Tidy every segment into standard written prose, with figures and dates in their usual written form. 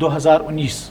2019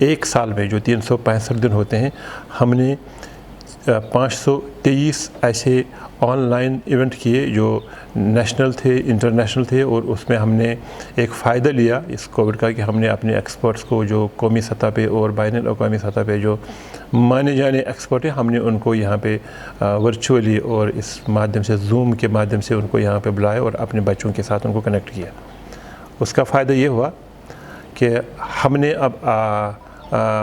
ایک سال میں جو 365 دن ہوتے ہیں ہم نے 523 ایسے آن لائن ایونٹ کیے جو نیشنل تھے انٹرنیشنل تھے، اور اس میں ہم نے ایک فائدہ لیا اس کووڈ کا کہ ہم نے اپنے ایکسپرٹس کو جو قومی سطح پہ اور بین الاقوامی سطح پہ جو مانے جانے ایکسپرٹ ہیں ہم نے ان کو یہاں پہ ورچولی اور اس مادھیم سے زوم کے مادھیم سے ان کو یہاں پہ بلایا اور اپنے بچوں کے ساتھ ان کو کنیکٹ کیا۔ اس کا فائدہ یہ ہوا کہ ہم نے اب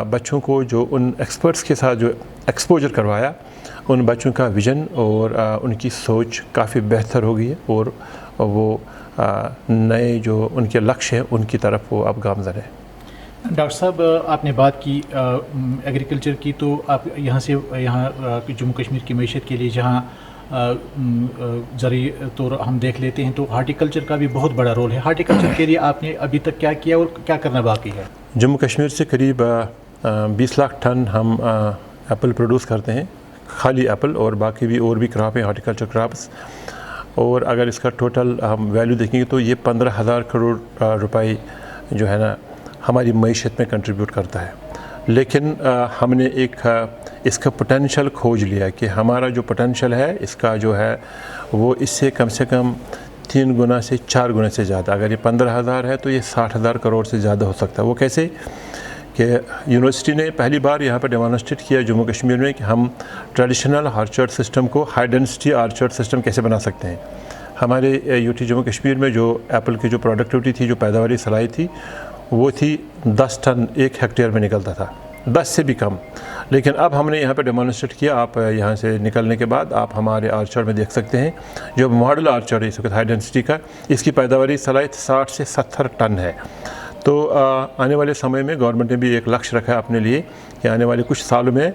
بچوں کو جو ان ایکسپرٹس کے ساتھ جو ایکسپوجر کروایا، ان بچوں کا ویژن اور ان کی سوچ کافی بہتر ہو گئی ہے، اور وہ نئے جو ان کے لکش ہیں ان کی طرف وہ اب گامزن ہے۔ ڈاکٹر صاحب، آپ نے بات کی ایگریکلچر کی، تو آپ یہاں جموں کشمیر کی معیشت کے لیے جہاں زرعی طور ہم دیکھ لیتے ہیں تو ہارٹیکلچر کا بھی بہت بڑا رول ہے۔ ہارٹیکلچر کے لیے آپ نے ابھی تک کیا کیا اور کیا کرنا باقی ہے؟ جموں کشمیر سے قریب 20 لاکھ ٹن ہم ایپل پروڈیوس کرتے ہیں، خالی ایپل، اور باقی بھی اور بھی کراپ ہیں ہارٹیکلچر کراپس، اور اگر اس کا ٹوٹل ہم ویلیو دیکھیں گے تو یہ 15,000 کروڑ روپے جو ہے نا ہماری معیشت میں کنٹریبیوٹ کرتا ہے۔ لیکن ہم نے ایک اس کا پوٹینشیل کھوج لیا کہ ہمارا جو پوٹینشیل ہے اس کا جو ہے وہ اس سے کم 3 گنا سے 4 گنا سے زیادہ، اگر یہ 15,000 ہے تو یہ 60,000 کروڑ سے زیادہ ہو سکتا ہے۔ وہ کیسے کہ یونیورسٹی نے پہلی بار یہاں پہ ڈیمانسٹریٹ کیا جموں کشمیر میں کہ ہم ٹریڈیشنل آرچرڈ سسٹم کو ہائی ڈینسٹی آرچرڈ سسٹم کیسے بنا سکتے ہیں۔ ہمارے یوٹی جموں کشمیر میں جو ایپل کی جو پروڈکٹیوٹی تھی، جو پیداواری صلاحیت تھی، وہ تھی 10 ٹن 1 ہیکٹیئر میں نکلتا تھا، 10 سے بھی کم۔ لیکن اب ہم نے یہاں پہ ڈیمانسٹریٹ کیا، آپ یہاں سے نکلنے کے بعد آپ ہمارے آرچرڈ میں دیکھ سکتے ہیں، جو ماڈل آرچرڈ ہے اس وقت ہائی ڈینسٹی کا، اس کی پیداواری صلاحیت 60 سے 70 ٹن ہے۔ تو آنے والے سمے میں گورنمنٹ نے بھی ایک لکش رکھا ہے اپنے لیے کہ آنے والے کچھ سالوں میں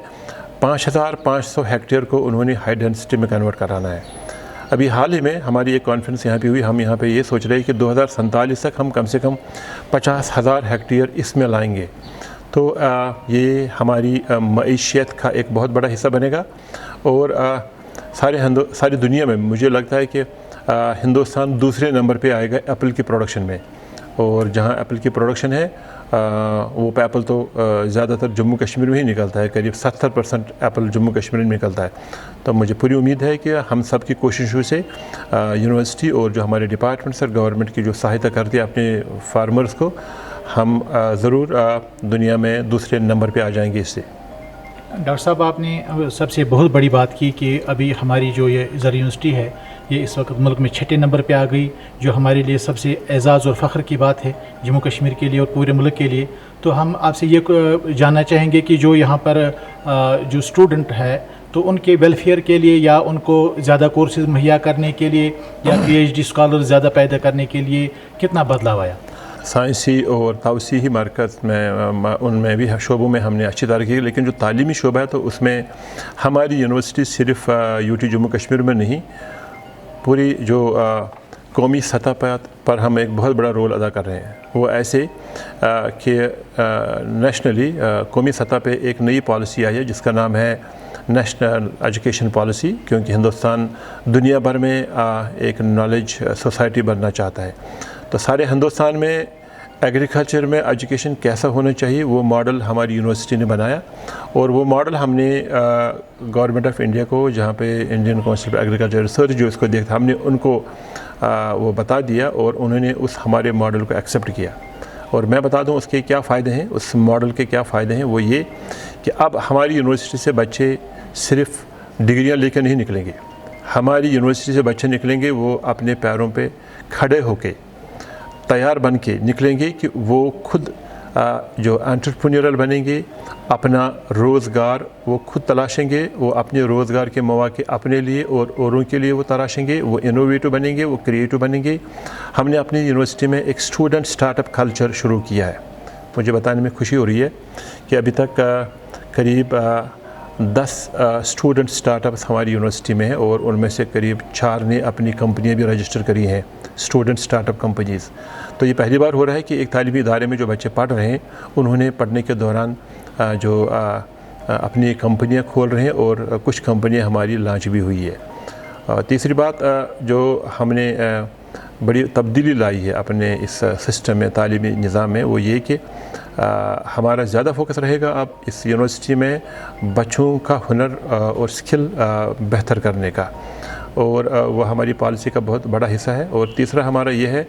5,500 ہیکٹیئر کو انہوں نے ہائی ڈینسٹی میں کنورٹ کرانا ہے۔ ابھی حال ہی میں ہماری ایک کانفرنس یہاں پہ ہوئی، ہم یہاں پہ یہ سوچ رہے ہیں کہ 2047 تک ہم کم سے کم 50,000 ہیکٹیئر اس میں لائیں گے، تو یہ ہماری معیشت کا ایک بہت بڑا حصہ بنے گا، اور ساری دنیا میں مجھے لگتا ہے کہ ہندوستان دوسرے نمبر پہ آئے گا ایپل کی پروڈکشن میں، اور جہاں ایپل کی پروڈکشن ہے وہ ایپل تو زیادہ تر جموں کشمیر میں ہی نکلتا ہے، قریب 70% ایپل جموں کشمیر میں نکلتا ہے۔ تو مجھے پوری امید ہے کہ ہم سب کی کوششوں سے یونیورسٹی اور جو ہمارے ڈپارٹمنٹس اور گورنمنٹ کی جو سہایتا کرتی ہے اپنے فارمرز کو، ہم ضرور دنیا میں دوسرے نمبر پہ آ جائیں گے اس سے۔ ڈاکٹر صاحب، آپ نے سب سے بہت بڑی بات کی کہ ابھی ہماری جو یہ زرعی یونیورسٹی ہے یہ اس وقت ملک میں 6 نمبر پہ آ گئی، جو ہمارے لیے سب سے اعزاز اور فخر کی بات ہے جموں کشمیر کے لیے اور پورے ملک کے لیے۔ تو ہم آپ سے یہ جاننا چاہیں گے کہ جو یہاں پر جو اسٹوڈنٹ ہے تو ان کے ویلفیئر کے لیے یا ان کو زیادہ کورسز مہیا کرنے کے لیے یا PhD اسکالر زیادہ پیدا کرنے کے لیے کتنا بدلاؤ آیا؟ سائنسی اور توسیعی مرکز میں ان میں بھی شعبوں میں ہم نے اچھی ترقی کی، لیکن جو تعلیمی شعبہ ہے تو اس میں ہماری یونیورسٹی صرف یوٹی جموں کشمیر میں نہیں، پوری جو قومی سطح پر ہم ایک بہت بڑا رول ادا کر رہے ہیں۔ وہ ایسے کہ نیشنلی قومی سطح پہ ایک نئی پالیسی آئی ہے جس کا نام ہے نیشنل ایجوکیشن پالیسی، کیونکہ ہندوستان دنیا بھر میں ایک نالج سوسائٹی بننا چاہتا ہے۔ تو سارے ہندوستان میں ایگریکلچر میں ایجوکیشن کیسا ہونا چاہیے وہ ماڈل ہماری یونیورسٹی نے بنایا، اور وہ ماڈل ہم نے گورنمنٹ آف انڈیا کو، جہاں پہ Indian council for agriculture research جو اس کو دیکھتا، ہم نے ان کو وہ بتا دیا اور انہوں نے اس ہمارے ماڈل کو ایکسیپٹ کیا۔ اور میں بتا دوں اس کے کیا فائدے ہیں، اس ماڈل کے کیا فائدے ہیں، وہ یہ کہ اب ہماری یونیورسٹی سے بچے صرف ڈگریاں لے کے نہیں نکلیں گے، ہماری یونیورسٹی سے بچے نکلیں گے وہ اپنے پیروں پہ کھڑے ہو کے تیار بن کے نکلیں گے کہ وہ خود جو انٹرپرینیورل بنیں گے، اپنا روزگار وہ خود تلاشیں گے، وہ اپنے روزگار کے مواقع اپنے لیے اور اوروں کے لیے وہ تراشیں گے، وہ انوویٹو بنیں گے، وہ کریٹو بنیں گے۔ ہم نے اپنی یونیورسٹی میں ایک اسٹوڈنٹ اسٹارٹ اپ کلچر شروع کیا ہے۔ مجھے بتانے میں خوشی ہو رہی ہے کہ ابھی تک قریب 10 اسٹوڈنٹ اسٹارٹ اپس ہماری یونیورسٹی میں ہیں، اور ان میں سے قریب 4 نے اپنی کمپنیاں بھی رجسٹر کری ہیں، اسٹوڈنٹ اسٹارٹ اپ کمپنیز۔ تو یہ پہلی بار ہو رہا ہے کہ ایک تعلیمی ادارے میں جو بچے پڑھ رہے ہیں انہوں نے پڑھنے کے دوران جو اپنی کمپنیاں کھول رہے ہیں، اور کچھ کمپنیاں ہماری لانچ بھی ہوئی ہے۔ تیسری بات جو ہم نے بڑی تبدیلی لائی ہے اپنے اس سسٹم میں، تعلیمی نظام میں، وہ یہ کہ ہمارا زیادہ فوکس رہے گا اب اس یونیورسٹی میں بچوں کا ہنر اور سکل بہتر کرنے کا، اور وہ ہماری پالیسی کا بہت بڑا حصہ ہے۔ اور تیسرا ہمارا یہ ہے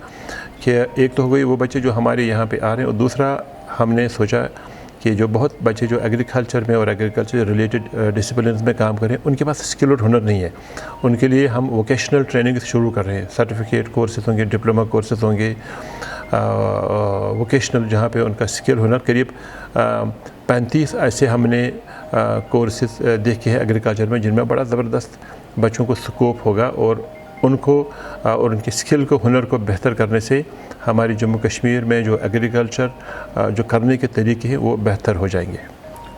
کہ ایک تو ہو گئی وہ بچے جو ہمارے یہاں پہ آ رہے ہیں، اور دوسرا ہم نے سوچا کہ جو بہت بچے جو ایگریکلچر میں اور ایگریکلچر ریلیٹڈ ڈسپلنز میں کام کریں، ان کے پاس اسکل اور ہنر نہیں ہے، ان کے لیے ہم ووکیشنل ٹریننگ شروع کر رہے ہیں۔ سرٹیفکیٹ کورسز ہوں گے، ڈپلومہ کورسز ہوں گے، ووکیشنل جہاں پہ ان کا اسکل ہنر، قریب 35 ایسے ہم نے کورسز دیکھے ہیں ایگریکلچر میں، جن میں بڑا زبردست بچوں کو سکوپ ہوگا، اور ان کو اور ان کی اسکل کو، ہنر کو بہتر کرنے سے ہماری جموں کشمیر میں جو ایگریکلچر جو کرنے کے طریقے ہیں وہ بہتر ہو جائیں گے۔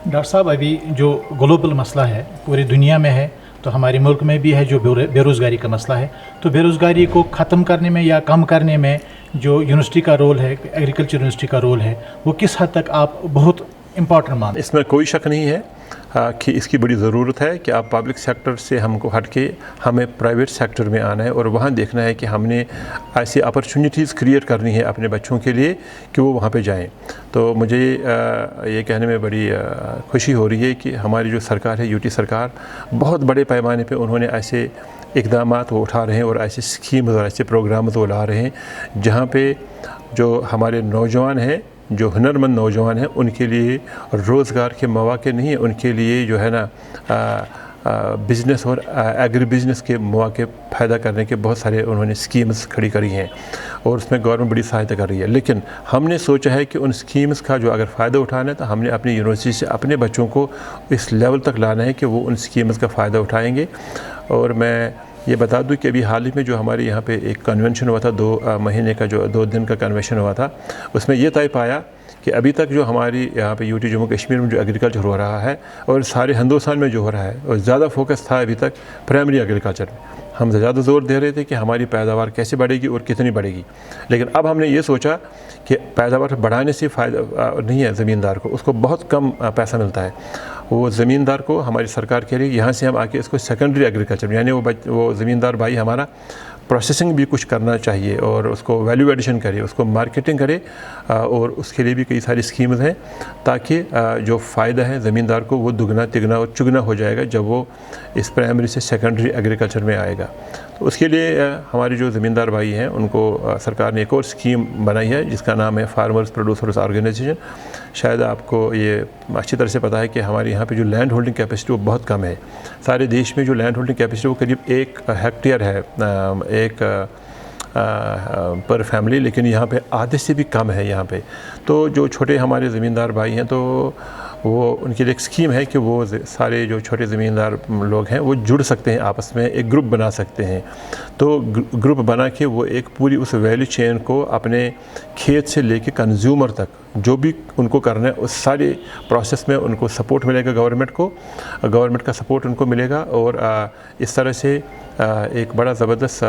ڈاکٹر صاحب، ابھی جو گلوبل مسئلہ ہے پوری دنیا میں ہے، تو ہمارے ملک میں بھی ہے جو بے روزگاری کا مسئلہ ہے، تو بے روزگاری کو ختم کرنے میں یا کم کرنے میں جو یونیورسٹی کا رول ہے، ایگریکلچر یونیورسٹی کا رول ہے، وہ کس حد تک آپ بہت امپورٹنٹ مانتے ہیں؟ اس میں کوئی شک نہیں ہے کہ اس کی بڑی ضرورت ہے کہ آپ پبلک سیکٹر سے ہم کو ہٹ کے ہمیں پرائیویٹ سیکٹر میں آنا ہے، اور وہاں دیکھنا ہے کہ ہم نے ایسی اپرچونیٹیز کریٹ کرنی ہے اپنے بچوں کے لیے کہ وہ وہاں پہ جائیں۔ تو مجھے یہ کہنے میں بڑی خوشی ہو رہی ہے کہ ہماری جو سرکار ہے، UT سرکار، بہت بڑے پیمانے پہ انہوں نے ایسے اقدامات وہ اٹھا رہے ہیں، اور ایسے اسکیمز اور ایسے پروگرامز وہ لا رہے ہیں جہاں پہ جو ہمارے نوجوان ہیں، جو ہنرمند نوجوان ہیں، ان کے لیے روزگار کے مواقع نہیں ہیں، ان کے لیے جو ہے نا بزنس اور ایگری بزنس کے مواقع پیدا کرنے کے بہت سارے انہوں نے اسکیمز کھڑی کری ہیں، اور اس میں گورنمنٹ بڑی سہایتا کر رہی ہے۔ لیکن ہم نے سوچا ہے کہ ان اسکیمز کا جو اگر فائدہ اٹھانا ہے تو ہم نے اپنی یونیورسٹی سے اپنے بچوں کو اس لیول تک لانا ہے کہ وہ ان اسکیمز کا فائدہ اٹھائیں گے۔ اور میں یہ بتا دوں کہ ابھی حال ہی میں جو ہمارے یہاں پہ ایک کنونشن ہوا تھا، 2 مہینے کا جو 2 دن کا کنونشن ہوا تھا، اس میں یہ طے پایا کہ ابھی تک جو ہماری یہاں پہ UT جموں کشمیر میں جو ایگریکلچر ہو رہا ہے، اور سارے ہندوستان میں جو ہو رہا ہے، اور زیادہ فوکس تھا ابھی تک پرائمری ایگریکلچر میں، ہم زیادہ زور دے رہے تھے کہ ہماری پیداوار کیسے بڑھے گی اور کتنی بڑھے گی۔ لیکن اب ہم نے یہ سوچا کہ پیداوار بڑھانے سے فائدہ نہیں ہے زمیندار کو، اس کو بہت کم پیسہ ملتا ہے۔ وہ زمیندار کو ہماری سرکار کہہ رہی ہے یہاں سے ہم آ کے اس کو سیکنڈری ایگریکلچر، یعنی وہ زمیندار بھائی ہمارا پروسیسنگ بھی کچھ کرنا چاہیے، اور اس کو ویلیو ایڈیشن کرے، اس کو مارکیٹنگ کرے، اور اس کے لیے بھی کئی ساری اسکیمز ہیں تاکہ جو فائدہ ہے زمیندار کو وہ دگنا تگنا اور چگنا ہو جائے گا جب وہ اس پرائمری سے سیکنڈری ایگریکلچر میں آئے گا۔ تو اس کے لیے ہمارے جو زمیندار بھائی ہیں ان کو سرکار نے ایک اور اسکیم بنائی ہے جس کا نام ہے فارمرز پروڈیوسرز آرگنائزیشن۔ شاید آپ کو یہ اچھی طرح سے پتہ ہے کہ ہمارے یہاں پہ جو لینڈ ہولڈنگ کیپیسٹی وہ بہت کم ہے۔ سارے دیش میں جو لینڈ ہولڈنگ کیپیسٹی وہ قریب 1 ہیکٹیئر ہے، ایک پر فیملی، لیکن یہاں پہ آدھے سے بھی کم ہے یہاں پہ۔ تو جو چھوٹے ہمارے زمیندار بھائی ہیں، تو وہ ان کے لیے ایک اسکیم ہے کہ وہ سارے جو چھوٹے زمیندار لوگ ہیں وہ جڑ سکتے ہیں، آپس میں ایک گروپ بنا سکتے ہیں۔ تو گروپ بنا کے وہ ایک پوری اس ویلیو چین کو اپنے کھیت سے لے کے کنزیومر تک جو بھی ان کو کرنا ہے اس سارے پروسیس میں ان کو سپورٹ ملے گا، گورنمنٹ کا سپورٹ ان کو ملے گا، اور اس طرح سے ایک بڑا زبردست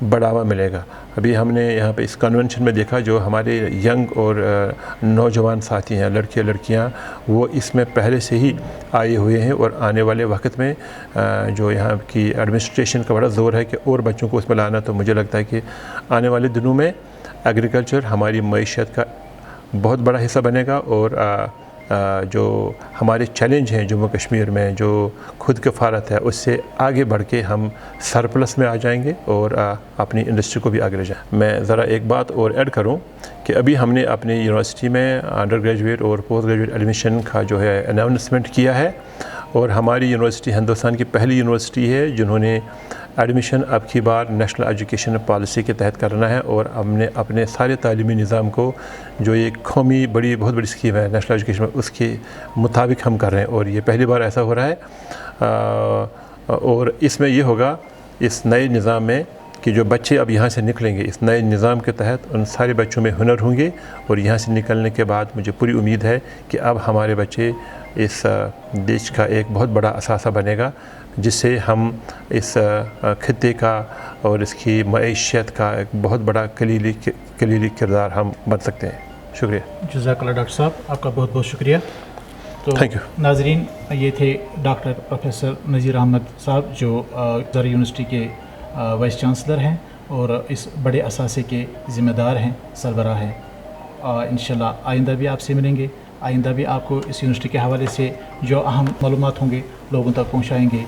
بڑھاوا ملے گا۔ ابھی ہم نے یہاں پہ اس کنونشن میں دیکھا جو ہمارے ینگ اور نوجوان ساتھی ہیں، لڑکے لڑکیاں، وہ اس میں پہلے سے ہی آئے ہوئے ہیں، اور آنے والے وقت میں جو یہاں کی ایڈمنسٹریشن کا بڑا زور ہے کہ اور بچوں کو اس میں لانا، تو مجھے لگتا ہے کہ آنے والے دنوں میں ایگریکلچر ہماری معیشت کا بہت بڑا حصہ بنے گا، اور جو ہمارے چیلنج ہیں جموں کشمیر میں جو خود کفالت ہے اس سے آگے بڑھ کے ہم سرپلس میں آ جائیں گے، اور اپنی انڈسٹری کو بھی آگے لے جائیں۔ میں ذرا ایک بات اور ایڈ کروں کہ ابھی ہم نے اپنی یونیورسٹی میں انڈر گریجویٹ اور پوسٹ گریجویٹ ایڈمیشن کا جو ہے اناؤنسمنٹ کیا ہے، اور ہماری یونیورسٹی ہندوستان کی پہلی یونیورسٹی ہے جنہوں نے ایڈمیشن اب کی بار نیشنل ایجوکیشن پالیسی کے تحت کرنا ہے، اور ہم نے اپنے سارے تعلیمی نظام کو جو یہ قومی بہت بڑی اسکیم ہے نیشنل ایجوکیشن، اس کے مطابق ہم کر رہے ہیں، اور یہ پہلی بار ایسا ہو رہا ہے۔ اور اس میں یہ ہوگا اس نئے نظام میں کہ جو بچے اب یہاں سے نکلیں گے اس نئے نظام کے تحت، ان سارے بچوں میں ہنر ہوں گے، اور یہاں سے نکلنے کے بعد مجھے پوری امید ہے کہ اب ہمارے بچے اس دیش کا ایک بہت بڑا اثاثہ بنے گا، جس سے ہم اس خطے کا اور اس کی معیشت کا ایک بہت بڑا کلیدی کردار ہم بن سکتے ہیں۔ شکریہ۔ جزاک اللہ ڈاکٹر صاحب، آپ کا بہت بہت شکریہ۔ تو تھینک یو۔ ناظرین، یہ تھے ڈاکٹر پروفیسر نذیر احمد صاحب جو زر یونیورسٹی کے وائس چانسلر ہیں، اور اس بڑے اثاثے کے ذمہ دار ہیں، سربراہ ہیں۔ انشاءاللہ آئندہ بھی آپ سے ملیں گے، آئندہ بھی آپ کو اس یونیورسٹی کے حوالے سے جو اہم معلومات ہوں گے لوگوں تک پہنچائیں گے۔